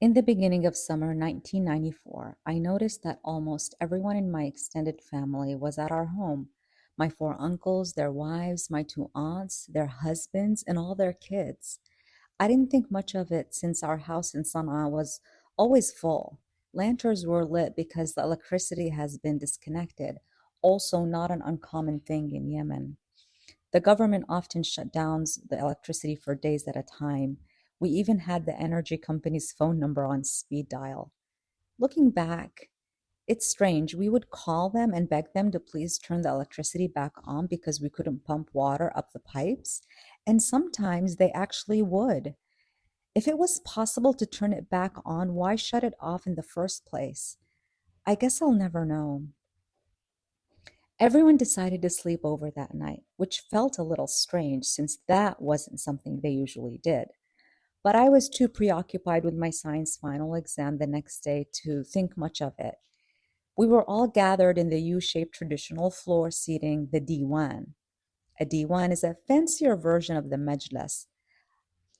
In the beginning of summer 1994, I noticed that almost everyone in my extended family was at our home. My four uncles, their wives, my two aunts, their husbands, and all their kids. I didn't think much of it since our house in Sana'a was always full. Lanterns were lit because the electricity has been disconnected, also not an uncommon thing in Yemen. The government often shut down the electricity for days at a time. We even had the energy company's phone number on speed dial. Looking back, it's strange. We would call them and beg them to please turn the electricity back on because we couldn't pump water up the pipes. And sometimes they actually would. If it was possible to turn it back on, why shut it off in the first place? I guess I'll never know. Everyone decided to sleep over that night, which felt a little strange since that wasn't something they usually did. But I was too preoccupied with my science final exam the next day to think much of it. We were all gathered in the U shaped traditional floor seating, the Diwan. A Diwan is a fancier version of the Majlis,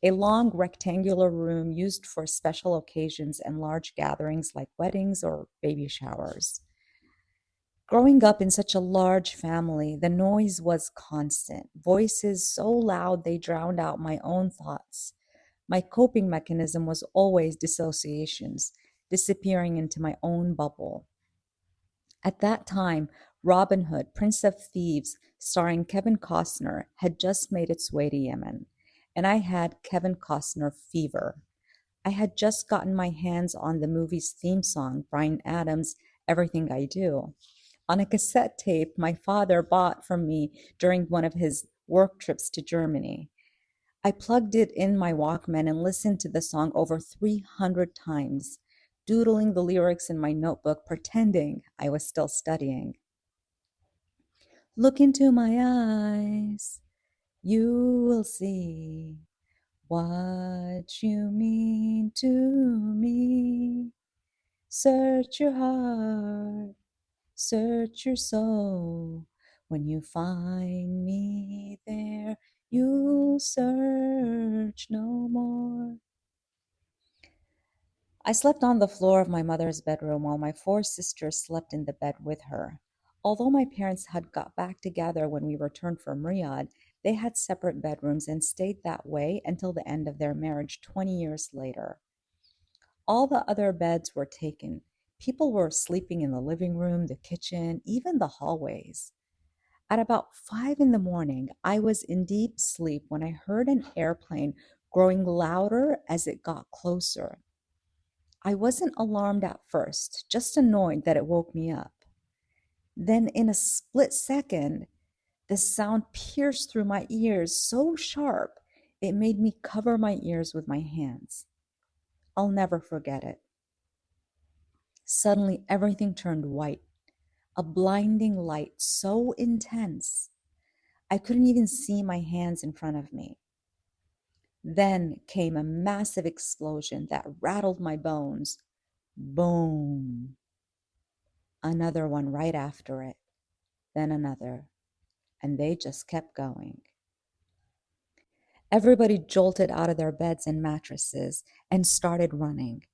a long rectangular room used for special occasions and large gatherings like weddings or baby showers. Growing up in such a large family, the noise was constant, voices so loud they drowned out my own thoughts. My coping mechanism was always dissociations, disappearing into my own bubble. At that time, Robin Hood, Prince of Thieves, starring Kevin Costner, had just made its way to Yemen, and I had Kevin Costner fever. I had just gotten my hands on the movie's theme song, Bryan Adams' Everything I Do, on a cassette tape my father bought for me during one of his work trips to Germany. I plugged it in my Walkman and listened to the song over 300 times, doodling the lyrics in my notebook, pretending I was still studying. Look into my eyes, you will see what you mean to me. Search your heart, search your soul. When you find me there, you'll search no more. I slept on the floor of my mother's bedroom while my four sisters slept in the bed with her. Although my parents had got back together when we returned from Riyadh, they had separate bedrooms and stayed that way until the end of their marriage 20 years later. All the other beds were taken. People were sleeping in the living room, the kitchen, even the hallways. At about 5 in the morning, I was in deep sleep when I heard an airplane growing louder as it got closer. I wasn't alarmed at first, just annoyed that it woke me up. Then, in a split second, the sound pierced through my ears so sharp it made me cover my ears with my hands. I'll never forget it. Suddenly, everything turned white, a blinding light so intense I couldn't even see my hands in front of me. Then came a massive explosion that rattled my bones. Boom! Another one right after it, then another, and they just kept going. Everybody jolted out of their beds and mattresses and started running.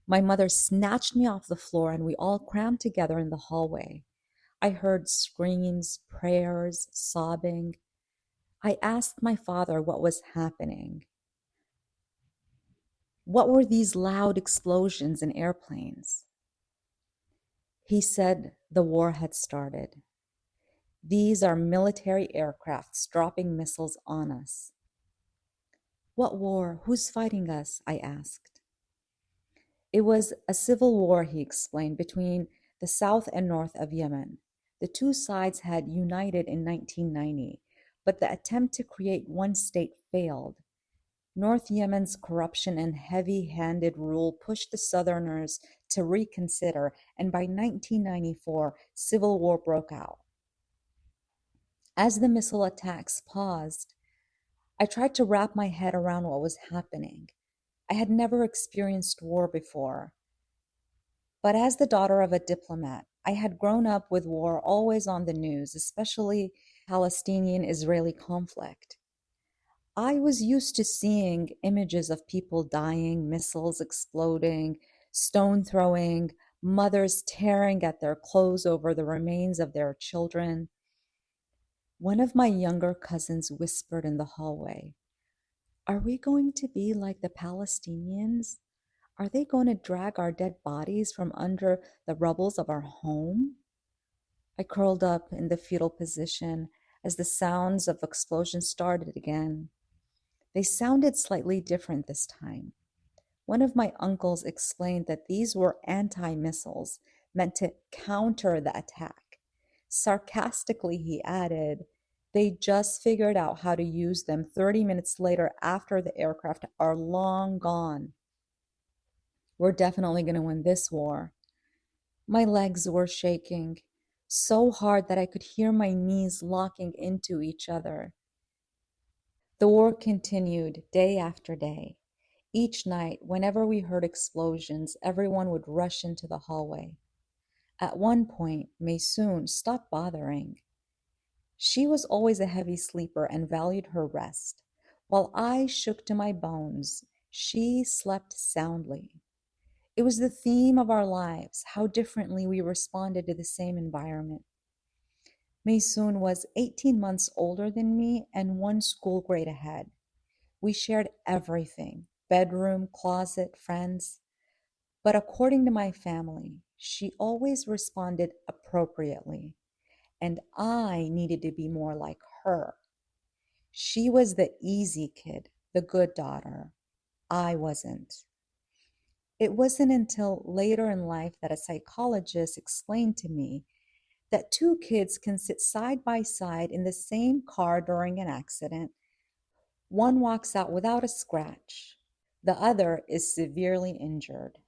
My mother snatched me off the floor and we all crammed together in the hallway. I heard screams, prayers, sobbing. I asked my father what was happening. What were these loud explosions and airplanes? He said the war had started. These are military aircrafts dropping missiles on us. What war? Who's fighting us? I asked. It was a civil war, he explained, between the south and north of Yemen. The two sides had united in 1990, but the attempt to create one state failed. North Yemen's corruption and heavy handed rule pushed the Southerners to reconsider, and by 1994, civil war broke out. As the missile attacks paused, I tried to wrap my head around what was happening. I had never experienced war before, but as the daughter of a diplomat, I had grown up with war always on the news, especially Palestinian Israeli conflict. I was used to seeing images of people dying, missiles exploding, stone throwing, mothers tearing at their clothes over the remains of their children. One of my younger cousins whispered in the hallway, "Are we going to be like the Palestinians? Are they going to drag our dead bodies from under the rubbles of our home?" I curled up in the fetal position as the sounds of explosions started again. They sounded slightly different this time. One of my uncles explained that these were anti-missiles meant to counter the attack. Sarcastically, he added, they just figured out how to use them 30 minutes later after the aircraft are long gone. We're definitely going to win this war. My legs were shaking so hard that I could hear my knees locking into each other. The war continued day after day. Each night, whenever we heard explosions, everyone would rush into the hallway. At one point, Maysoon stopped bothering. She was always a heavy sleeper and valued her rest. While I shook to my bones, she slept soundly. It was the theme of our lives, how differently we responded to the same environment. Maysoon was 18 months older than me and one school grade ahead. We shared everything, bedroom, closet, friends. But according to my family, she always responded appropriately, and I needed to be more like her. She was the easy kid, the good daughter. I wasn't. It wasn't until later in life that a psychologist explained to me that two kids can sit side by side in the same car during an accident. One walks out without a scratch, the other is severely injured.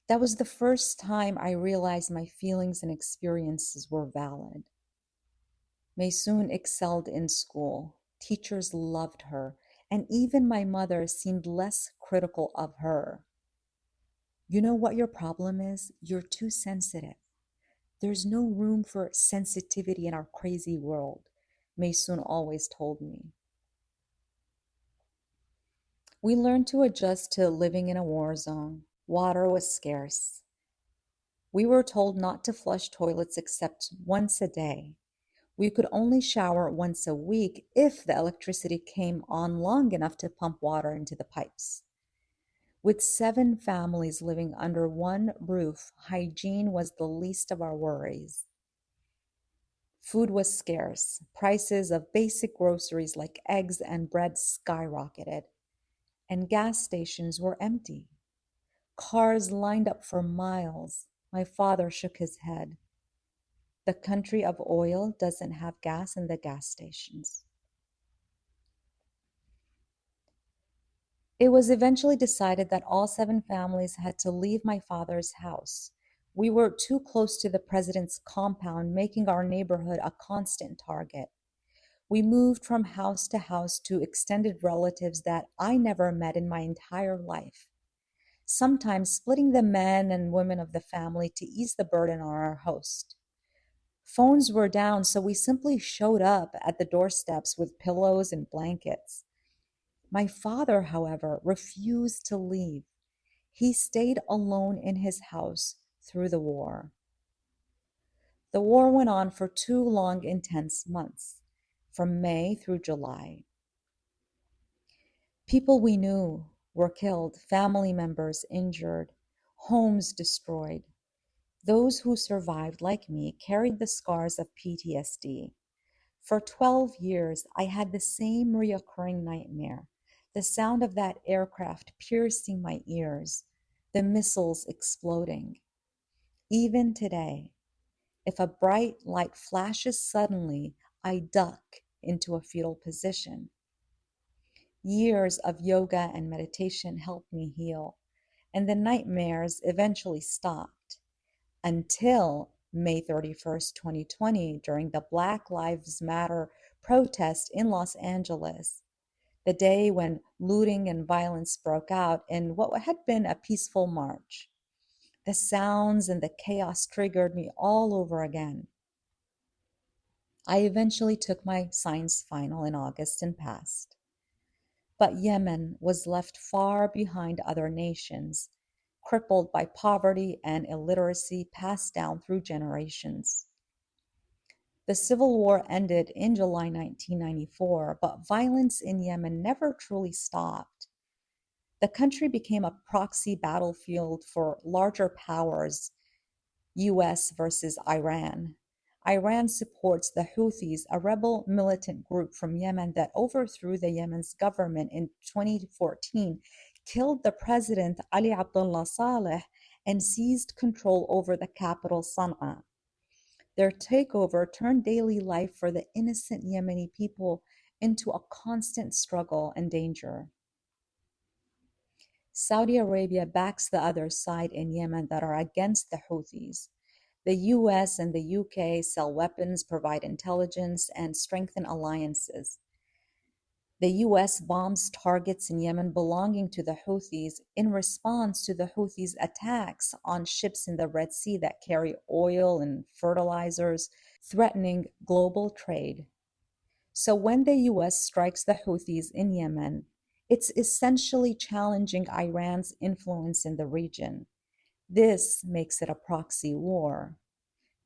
That was the first time I realized my feelings and experiences were valid. Maysoon excelled in school. Teachers loved her, and even my mother seemed less critical of her. You know what your problem is? You're too sensitive. There's no room for sensitivity in our crazy world, Maysoon always told me. We learned to adjust to living in a war zone. Water was scarce. We were told not to flush toilets except once a day. We could only shower once a week if the electricity came on long enough to pump water into the pipes. With 7 families living under one roof, hygiene was the least of our worries. Food was scarce. Prices of basic groceries like eggs and bread skyrocketed, and gas stations were empty. Cars lined up for miles. My father shook his head. The country of oil doesn't have gas in the gas stations. It was eventually decided that all 7 families had to leave my father's house. We were too close to the president's compound, making our neighborhood a constant target. We moved from house to extended relatives that I never met in my entire life, sometimes splitting the men and women of the family to ease the burden on our host. Phones were down, so we simply showed up at the doorsteps with pillows and blankets. My father, however, refused to leave. He stayed alone in his house through the war. The war went on for 2 long, intense months, from May through July. People we knew were killed, family members injured, homes destroyed. Those who survived, like me, carried the scars of PTSD. For 12 years, I had the same reoccurring nightmare, the sound of that aircraft piercing my ears, the missiles exploding. Even today, if a bright light flashes suddenly, I duck into a fetal position. Years of yoga and meditation helped me heal, and the nightmares eventually stopped until May 31st, 2020, during the Black Lives Matter protest in Los Angeles, the day when looting and violence broke out in what had been a peaceful march. The sounds and the chaos triggered me all over again. I eventually took my science final in August and passed. But Yemen was left far behind other nations, crippled by poverty and illiteracy passed down through generations. The civil war ended in July 1994, but violence in Yemen never truly stopped. The country became a proxy battlefield for larger powers, US versus Iran. Iran supports the Houthis, a rebel militant group from Yemen that overthrew the Yemen's government in 2014, killed the president Ali Abdullah Saleh, and seized control over the capital Sana'a. Their takeover turned daily life for the innocent Yemeni people into a constant struggle and danger. Saudi Arabia backs the other side in Yemen that are against the Houthis. The US and the UK sell weapons, provide intelligence, and strengthen alliances. The US bombs targets in Yemen belonging to the Houthis in response to the Houthis' attacks on ships in the Red Sea that carry oil and fertilizers, threatening global trade. So when the US strikes the Houthis in Yemen, it's essentially challenging Iran's influence in the region. This makes it a proxy war.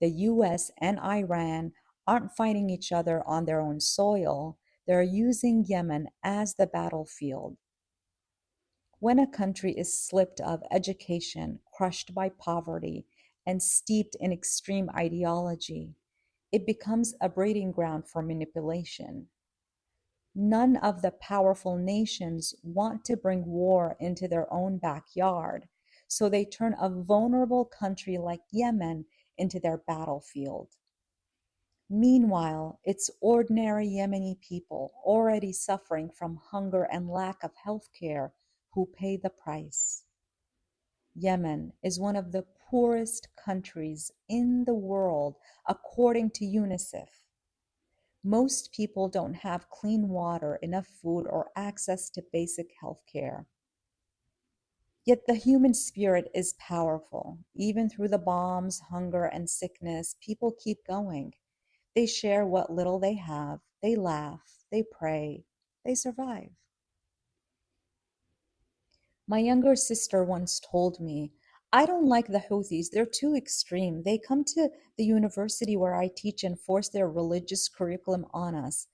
The US and Iran aren't fighting each other on their own soil, they're using Yemen as the battlefield. When a country is stripped of education, crushed by poverty, and steeped in extreme ideology, it becomes a breeding ground for manipulation. None of the powerful nations want to bring war into their own backyard, so they turn a vulnerable country like Yemen into their battlefield. Meanwhile, it's ordinary Yemeni people already suffering from hunger and lack of health care who pay the price. Yemen is one of the poorest countries in the world, according to UNICEF. Most people don't have clean water, enough food, or access to basic health care. Yet the human spirit is powerful. Even through the bombs, hunger, and sickness, people keep going. They share what little they have, they laugh, they pray, they survive. My younger sister once told me, I don't like the Houthis, they're too extreme. They come to the university where I teach and force their religious curriculum on us.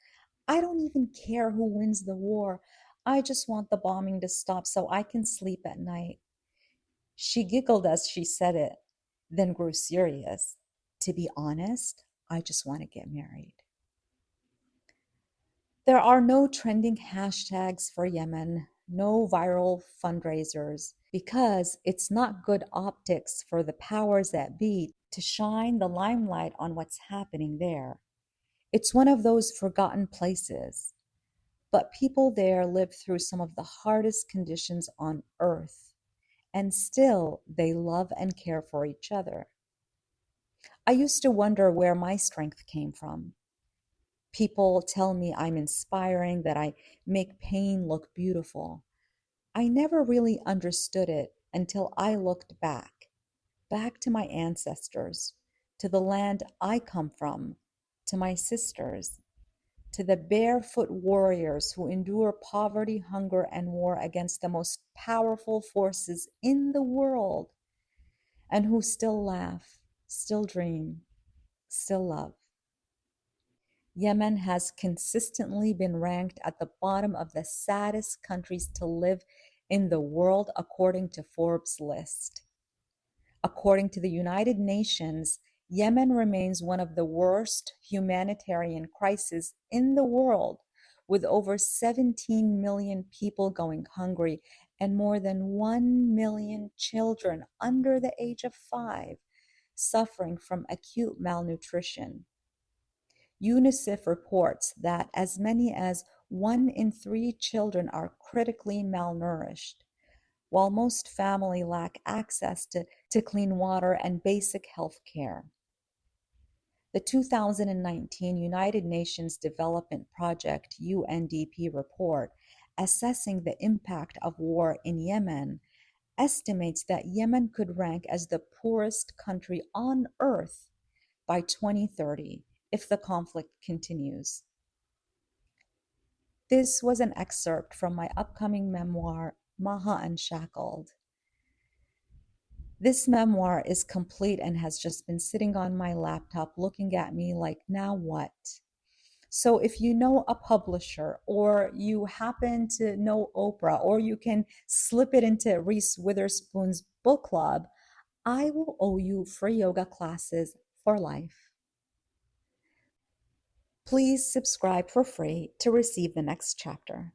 I don't even care who wins the war. I just want the bombing to stop so I can sleep at night. She giggled as she said it, then grew serious. To be honest, I just want to get married. There are no trending hashtags for Yemen, no viral fundraisers, because it's not good optics for the powers that be to shine the limelight on what's happening there. It's one of those forgotten places. But people there live through some of the hardest conditions on earth, and still they love and care for each other. I used to wonder where my strength came from. People tell me I'm inspiring, that I make pain look beautiful. I never really understood it until I looked back to my ancestors, to the land I come from, to my sisters, to the barefoot warriors who endure poverty, hunger, and war against the most powerful forces in the world, and who still laugh, still dream, still love. Yemen has consistently been ranked at the bottom of the saddest countries to live in the world according to Forbes' list. According to the United Nations, Yemen remains one of the worst humanitarian crises in the world, with over 17 million people going hungry and more than 1 million children under the age of 5 suffering from acute malnutrition. UNICEF reports that as many as 1 in 3 children are critically malnourished, while most families lack access to clean water and basic health care. The 2019 United Nations Development Project UNDP report assessing the impact of war in Yemen estimates that Yemen could rank as the poorest country on earth by 2030 if the conflict continues. This was an excerpt from my upcoming memoir, Maha Unshackled. This memoir is complete and has just been sitting on my laptop looking at me like, now what? So if you know a publisher or you happen to know Oprah or you can slip it into Reese Witherspoon's book club, I will owe you free yoga classes for life. Please subscribe for free to receive the next chapter.